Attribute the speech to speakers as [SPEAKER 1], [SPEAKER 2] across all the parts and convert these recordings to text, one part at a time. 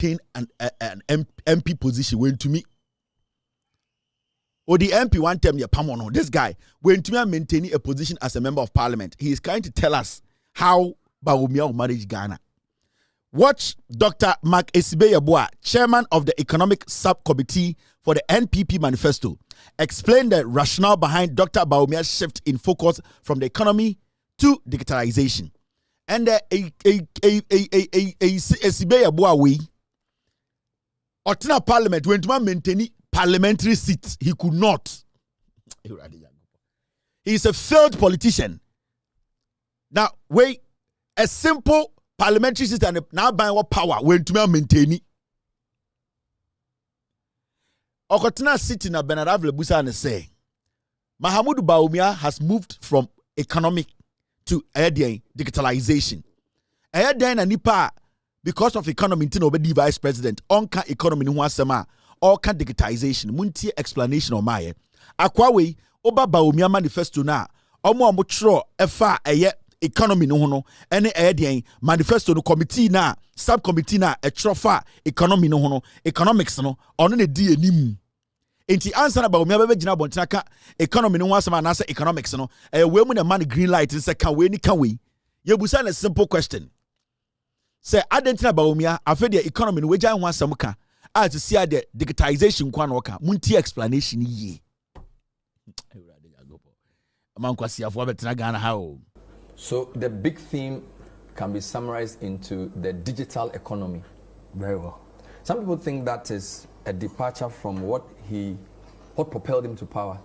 [SPEAKER 1] maintain an MP position when to me. Or the MP one term, Pamono, this guy, when to me maintaining a position as a member of parliament, he is trying to tell us how Bawumia will manage Ghana. Watch Dr. Mark Esibe-Yeboah, chairman of the economic subcommittee for the NPP manifesto, explain the rationale behind Dr. Bawumia's shift in focus from the economy to digitalization. And Esibe-Yeboah we, Otina Parliament went to maintain parliamentary seats. He could not. He is a failed politician. Now, wait, a simple parliamentary system now by what power when to maintain it. Okotina sitting na Benarav Lebusa and say, Mahamudu Bawumia has moved from economic to digitalization. Na nipa because of economy into nobody vice president onka economy ni wasema or can digitization muntie explanation on my akwawe oba Bawumia manifesto na omo amotro efa economy no hono ene manifesto no committee na subcommittee na etrofa economy no hono economics no ono ne di enim enti answer na Bawumia bebe gina bontina ka economy no wasema na say economics no we mu na man green light say ka we ni ka we yebusa na simple question say adentina Bawumia afa the economy no we jan wasem ka to see the digitization kwa no ka munti explanation ye amankwasi afo betina Ghana how.
[SPEAKER 2] So the big theme can be summarized into the digital economy.
[SPEAKER 3] Very well.
[SPEAKER 2] Some people think that is a departure from what propelled him to power.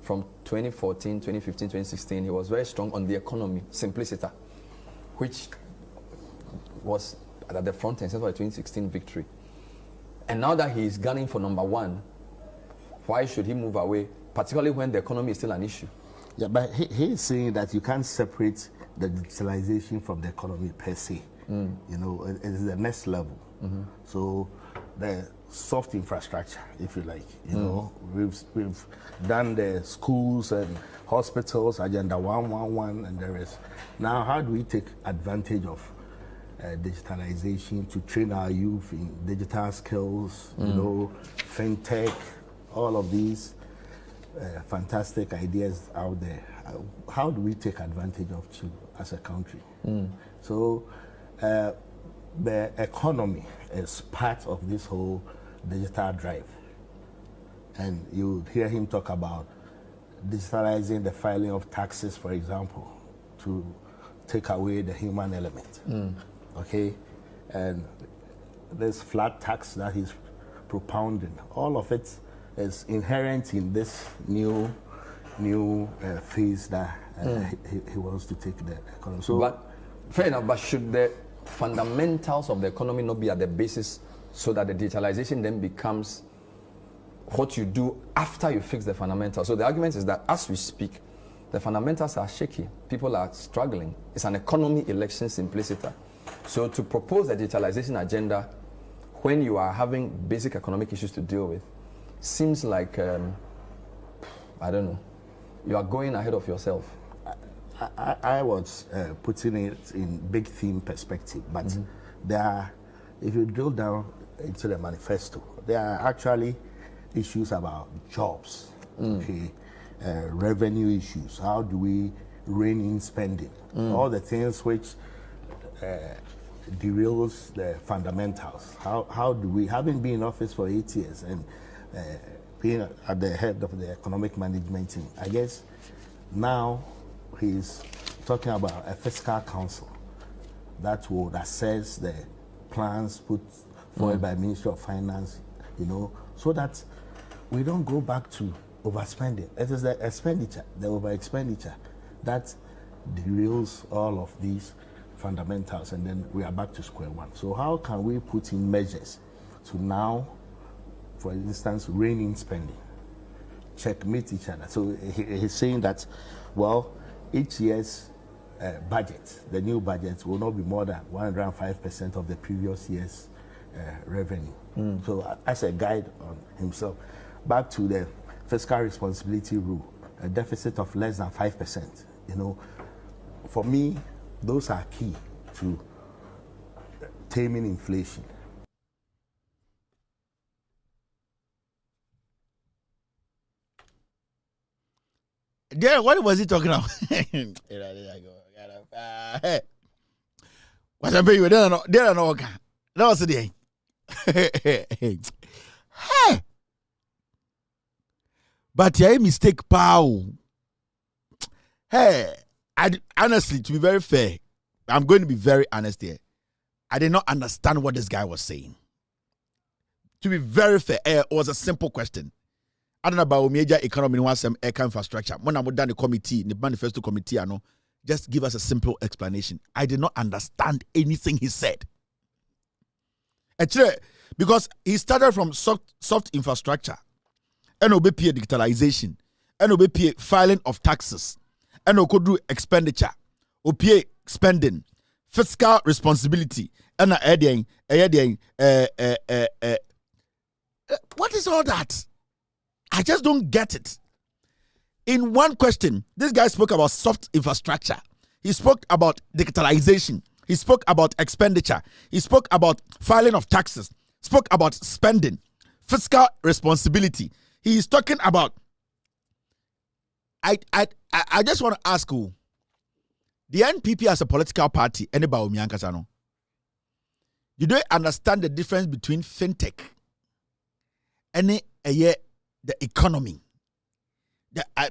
[SPEAKER 2] From 2014, 2015, 2016, he was very strong on the economy, simplicity, which was at the front end of the 2016 victory. And now that he is gunning for number one, why should he move away, particularly when the economy is still an issue?
[SPEAKER 3] Yeah, but he is saying that you can't separate the digitalization from the economy per se. You know, it is the next level. So the soft infrastructure, if you like, you know, we've done the schools and hospitals, Agenda 111 and the rest. Now, how do we take advantage of digitalization to train our youth in digital skills, you know, fintech, all of these fantastic ideas out there. How do we take advantage of two as a country? So the economy is part of this whole digital drive. And you hear him talk about digitalizing the filing of taxes, for example, to take away the human element. Okay? And this flat tax that he's propounding, all of it is inherent in this new phase that he wants to take the economy. So,
[SPEAKER 2] but fair enough, but should the fundamentals of the economy not be at the basis so that the digitalization then becomes what you do after you fix the fundamentals? So the argument is that as we speak, the fundamentals are shaky. People are struggling. It's an economy election simplicity. So to propose a digitalization agenda when you are having basic economic issues to deal with seems like, I don't know, you are going ahead of yourself.
[SPEAKER 3] I was putting it in big theme perspective, but there are, if you drill down into the manifesto, there are actually issues about jobs, okay, revenue issues. How do we rein in spending? All the things which derails the fundamentals. How do we, having been in office for 8 years and being at the head of the economic management team, I guess now he's talking about a fiscal council that would assess the plans put forward by Ministry of Finance, you know, so that we don't go back to overspending. It is the expenditure, the over expenditure, that derails all of these fundamentals, and then we are back to square one. So how can we put in measures to now, for instance, rein in spending, checkmate each other? So he's saying that, well, each year's budget, the new budget, will not be more than 105% of the previous year's revenue. So as a guide on himself, back to the fiscal responsibility rule, a deficit of less than 5%. You know, for me, those are key to taming inflation.
[SPEAKER 1] There, what was he talking about? What I'm you there no that was the day. Hey. But yeah, mistake pow. Hey, honestly, to be very fair, I'm going to be very honest here. I did not understand what this guy was saying. To be very fair, it was a simple question. I don't know about major economy and some infrastructure. When I'm done the committee, the manifesto committee, I know. Just give us a simple explanation. I did not understand anything he said. Actually, because he started from soft infrastructure, NOBP digitalization, NOBP filing of taxes, NOBP expenditure, OPA spending, fiscal responsibility, and what is all that? I just don't get it. In one question, this guy spoke about soft infrastructure. He spoke about digitalization. He spoke about expenditure. He spoke about filing of taxes. Spoke about spending, fiscal responsibility. He is talking about. I just want to ask you, the NPP as a political party, any Bawumia Kasano, you don't understand the difference between fintech and the economy.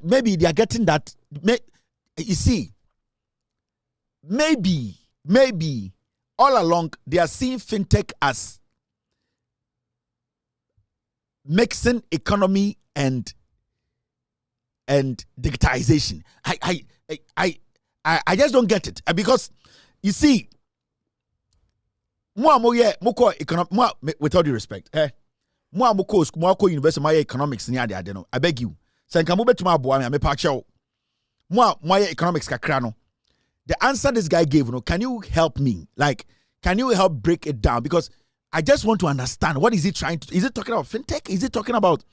[SPEAKER 1] Maybe they are getting that. You see, maybe all along they are seeing fintech as mixing economy and digitization. I just don't get it because you see, with all due respect, Mwako University, my economics near the adeno. I beg you. Sankamu betuma Bawumia, me pacho. My economics kakrano. The answer this guy gave, can you help me? Like, can you help break it down? Because I just want to understand what is he trying to. Is it talking about fintech? Is it talking about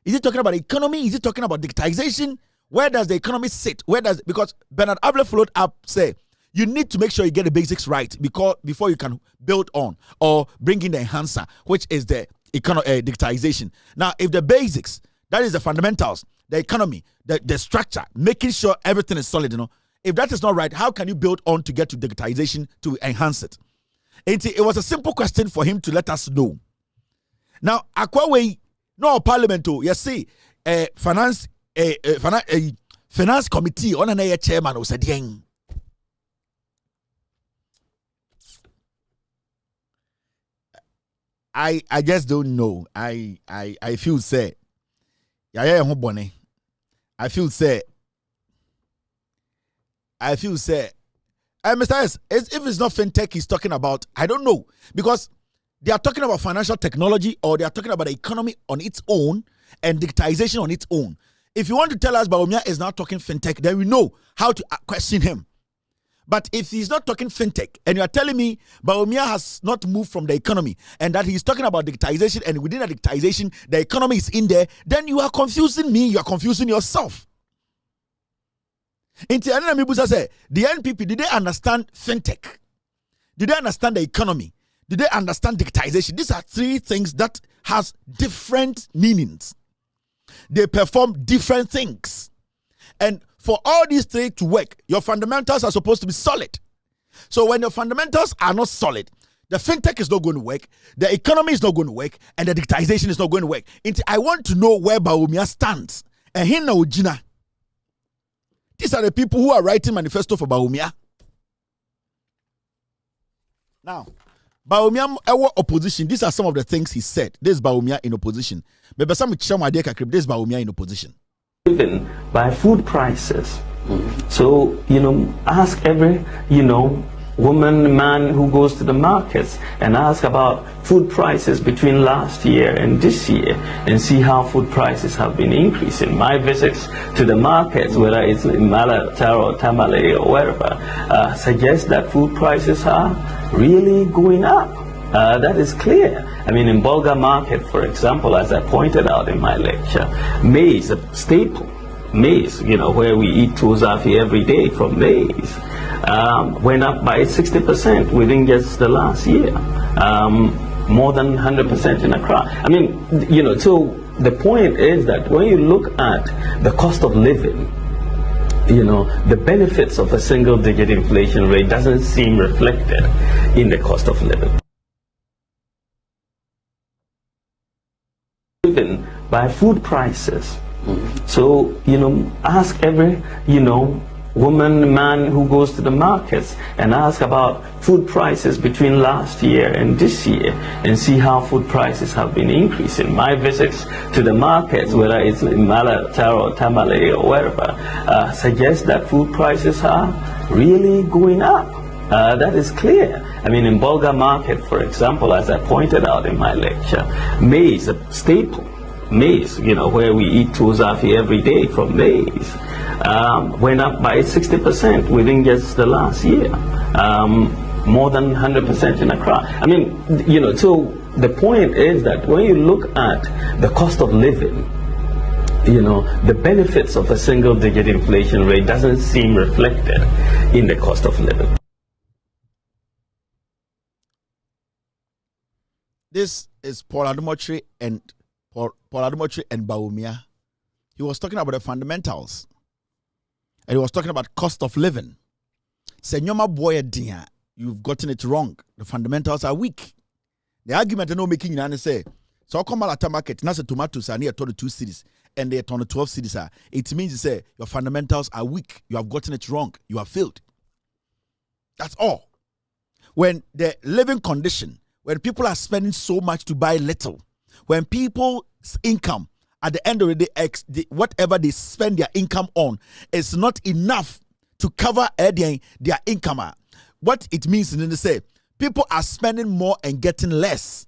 [SPEAKER 1] economy? Is it talking about digitization? Where does the economy sit? Because Bernard Abler followed up say you need to make sure you get the basics right before you can build on or bring in the enhancer, which is the digitization. Now, if the basics, that is the fundamentals, the economy, the structure, making sure everything is solid, if that is not right, how can you build on to get to digitization to enhance it? It was a simple question for him to let us know. Now, Akwawe, no parliament, you see, finance committee on an chairman who said, I just don't know. I feel sad. I feel sad. Mr. S, if it's not fintech he's talking about, I don't know. Because they are talking about financial technology or they are talking about the economy on its own and digitization on its own. If you want to tell us Bawumia is not talking fintech, then we know how to question him. But if he's not talking fintech and you are telling me Bawumia has not moved from the economy and that he's talking about digitization and within the digitization, the economy is in there, then you are confusing me, you are confusing yourself. The NPP, did they understand fintech? Did they understand the economy? Did they understand digitization? These are three things that has different meanings. They perform different things. And for all these three to work, your fundamentals are supposed to be solid. So when your fundamentals are not solid, the fintech is not going to work, the economy is not going to work, and the digitization is not going to work. I want to know where Bawumia stands. And here now, Gina. These are the people who are writing manifesto for Bawumia. Now, Bawumia opposition. These are some of the things he said. This is Bawumia in opposition. But this is Bawumia in opposition.
[SPEAKER 4] Driven by food prices. So, ask every, woman, man who goes to the markets and ask about food prices between last year and this year and see how food prices have been increasing. My visits to the markets, whether it's in Malatar or Tamale or wherever, suggest that food prices are really going up. That is clear. I mean, in Bulga market, for example, as I pointed out in my lecture, maize, a staple, maize, where we eat tuzafi every day from maize, went up by 60% within just the last year, more than 100% in Accra. I mean, so the point is that when you look at the cost of living the benefits of a single-digit inflation rate doesn't seem reflected in the cost of living. Driven by food prices. So, ask every, woman, man who goes to the markets and ask about food prices between last year and this year and see how food prices have been increasing. My visits to the markets, whether it's in Malatar or Tamale or wherever, suggest that food prices are really going up. That is clear. I mean, in Bulga market, for example, as I pointed out in my lecture, maize, a staple, maize, where we eat tuzafi every day from maize, went up by 60% within just the last year, more than 100% in Accra. I mean, so the point is that when you look at the cost of living, the benefits of a single-digit inflation rate doesn't seem reflected in the cost of living.
[SPEAKER 1] This is Paul Adomotri and Bawumia. He was talking about the fundamentals. And he was talking about cost of living. Senyoma boy dia, you've gotten it wrong. The fundamentals are weak. The argument are no making you say, so come at the market, now the tomatoes are near 22 cities and they're 12 cities. It means you say your fundamentals are weak. You have gotten it wrong. You have failed. That's all. When the living condition, when people are spending so much to buy little, when people's income at the end of the day, whatever they spend their income on is not enough to cover their income. What it means is they say people are spending more and getting less.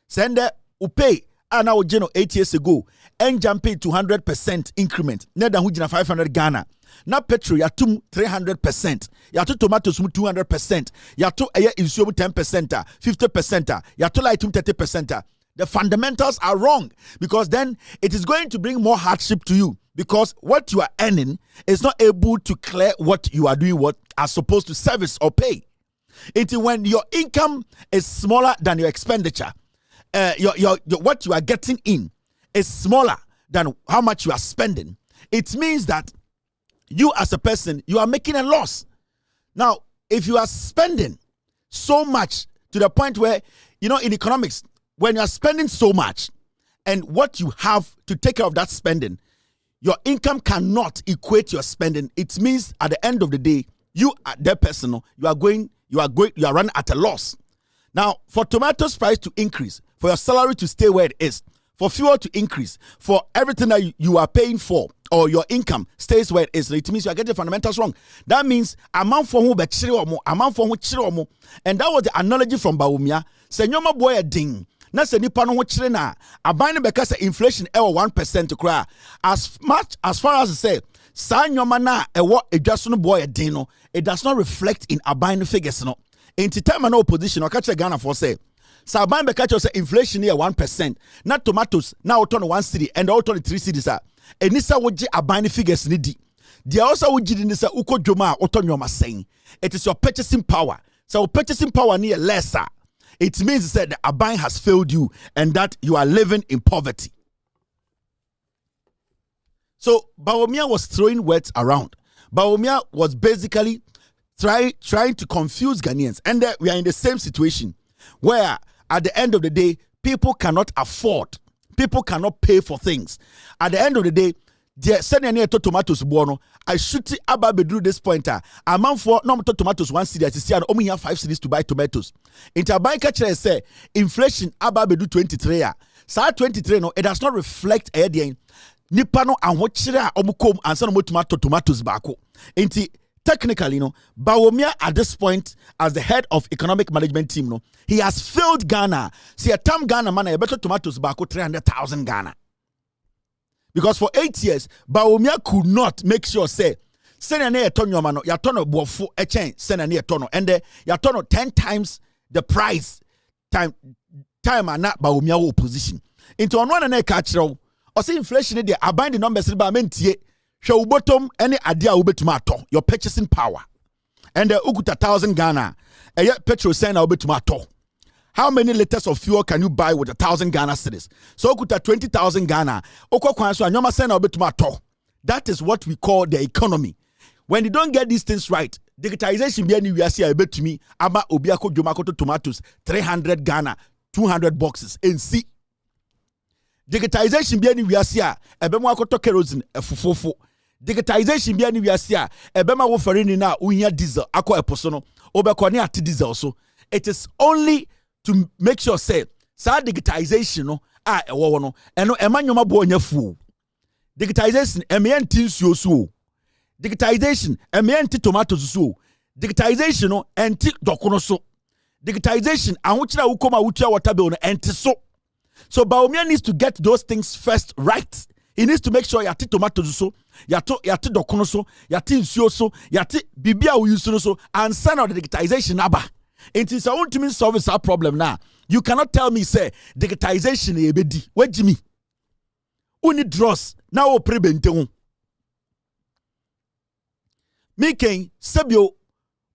[SPEAKER 1] Send who pay now 8 years ago and jump to 200% increment. Neda hujina 500 Ghana. Now petrol ya 300%. Ya to tomatoes 200%. Ya to insumu 10%, 50%. Ya to light 30%. The fundamentals are wrong because then it is going to bring more hardship to you because what you are earning is not able to clear what you are doing, what are supposed to service or pay. It's when your income is smaller than your expenditure, your what you are getting in is smaller than how much you are spending. It means that you as a person, you are making a loss. Now, if you are spending so much to the point where, in economics, when you are spending so much and what you have to take care of that spending, your income cannot equate your spending. It means at the end of the day, you are that person, you are running at a loss. Now, for tomatoes price to increase, for your salary to stay where it is, for fuel to increase, for everything that you are paying for, or your income stays where it is, it means you are getting the fundamentals wrong. That means amount for who amount for who, and that was the analogy from Bawumia. Senyoma boy a ding. Na se nipa no ho kire na aban ne beka se inflation ewo 1% kra as much as far as say sa nyoma na ewo edwaso no boy din no, it does not reflect in aban figures no. In time no opposition o ka kire Ghana for say sa aban beka kire say inflation here 1%, na tomatoes na auto no 1 cedi and auto no 3 cedis a enisa wo gi aban figures ni di dia also wo gi ni say ukodwoma a auto nyoma sen. It is your purchasing power. So purchasing power near lesser. It means that the Aban has failed you and that you are living in poverty. So Bawumia was throwing words around. Bawumia was basically trying to confuse Ghanaians. And we are in the same situation where at the end of the day, people cannot afford. People cannot pay for things. At the end of the day, sending any tomatoes buono. I should see Ababedru this pointer. Amount for no tomatoes 1 cedi. I see and only have 5 cedis to buy tomatoes. Into buy catcher say inflation Ababedu 23 ya. Sa 23 no, it does not reflect the Nipano and what chira omukom and some tomatoes bako. Into technically, Bawumia at this point, as the head of economic management team, he has failed Ghana. See a term Ghana man, a better tomatoes bako 300,000 Ghana. Because for 8 years, Bawumia could not make sure say, send a tonyo mano, ya tono bofu a chain, send a tono, and ya tono 10 times the price time and not Bawumia opposition. Into one and a catcher, or say inflation, they are binding numbers by mentie, show bottom any idea ubetomato, your purchasing power. And the ukuta 1,000 Ghana, a yet petrol send ubetomato. How many liters of fuel can you buy with 1,000 Ghana cedis? So okuta 20,000 Ghana. That is what we call the economy. when you don't get these things right, digitalization be any we see a bit to me ama obiako jomakoto tomatoes 300 Ghana 200 boxes and see digitalization be any we see a ebemo akoto kerosene efufofo digitalization be any we see a ebema wo farini na unya diesel akọ eposo no obekọ ne ate diesel so it is only to make sure say sa digitalization no a ewo no eno emanyoma bo onya fu digitalization ementi nsuo so digitalization ementi tomatoes so digitalization no enti dokono so digitalization ahochira ukoma wutua water bill no enti so Bawumia needs to get those things first right. He needs to make sure yati tomatoes so yati dokono so yati nsuo so yati bibia we use so and send out the digitalization aba. It is our ultimate solve our problem now. You cannot tell me say digitalization e bedi. Where Jimmy? Uni draws now o prebente ho. Making sebio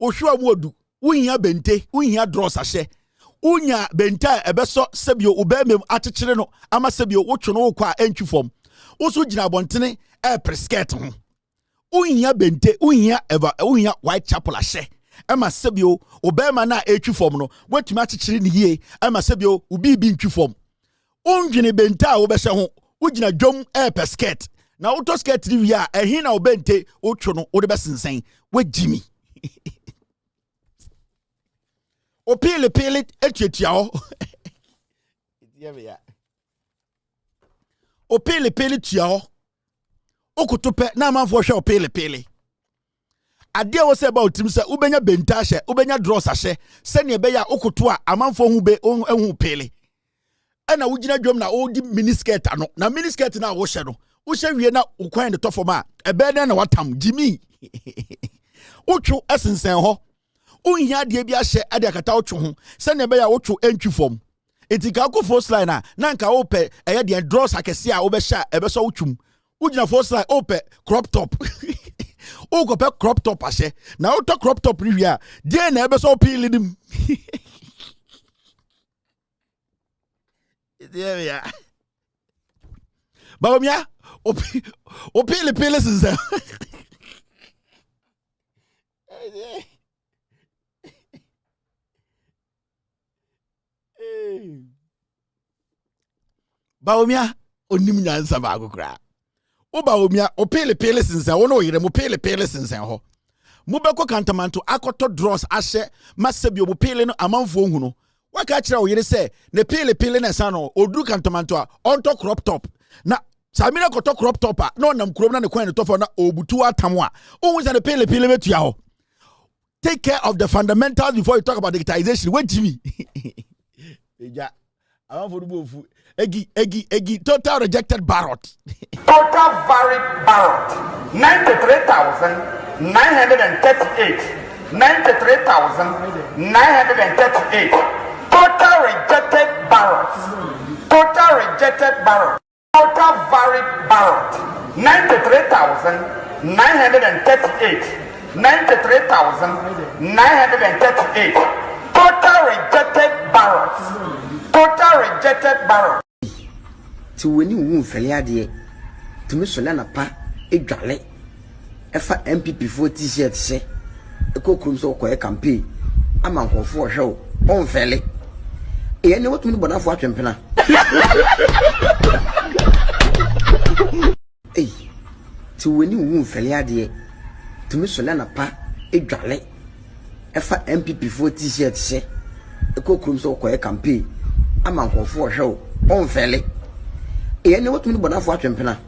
[SPEAKER 1] ohwa modu unya bente unya draws ahye. Unya benta ebeso sebio ubemem atechire no ama sebio wotwo no kwa entwi fom. Oso gina bontene e presket ho. Unya bente unya white chapel ahye. Ema sebio obema na etwi fom no watumi atechire ne yie ema sebio ubi bi ntwi fom undwene benta wo behye ho ugina dwom pesket na auto skirt ni wi a ehin na obente otwo no wo de besensen wagimi opele etuatua ho opele tua ho okotope na amanfo hwe opele ade wo se ba otim se ubenya benta hye ubenya dross hye se ne be ya okoto a amanfo hu be ehu pele ana wugina dwom na odi miniskirt ano na miniskirt na wo hye no wo hye wie na ukwan de tofom a ebe na watam jimi utwu esensen ho unhia de bi ahye ade akata utwu ho se ne be ya utwu entwi fom etika ko first line na nka wo pe eye de dross akese a wo be hye ebe so utwum ugina first line ope crop top o go crop top ahye na auto crop top review dey na ebe so peel dim yeah Bawumia o peel since Bawumia onim nyansa ba agokra o Bawumia o pele sinse wo no yire mo pele sinse ho mo beko kantamanto akoto dross ahye masebio mo pele no amanfo hu no waka kire wo yire se ne pele na sa no oduru kantamanto a onto crop top na samira koto crop top a no nam krom na ne kwan ne tofo na obutu atam a ohun se ne pele betua ho. Take care of the fundamentals before you talk about digitalization. Wait Jimmy. Eja amanfo du bofu egi total rejected ballot.
[SPEAKER 5] Total varied ballot 93,938. 93,938. Total rejected ballots. Total rejected ballot. Total varied ballot 93,938. 93,938. Total rejected ballots. Total rejected ballots.
[SPEAKER 6] To when you move Feliade to Miss Solana Pa, a galley. If MPP 4 t-shirt say, a cocoon so quiet campaign, a man for show, on Felly. I know what me but not for Champena. Hey, to when you move Feliade to Miss Solana Pa, a galley. If MPP 4 t-shirt say, a cocoon so quiet campaign, a man for show, on Felly. I know what me but not for Champena.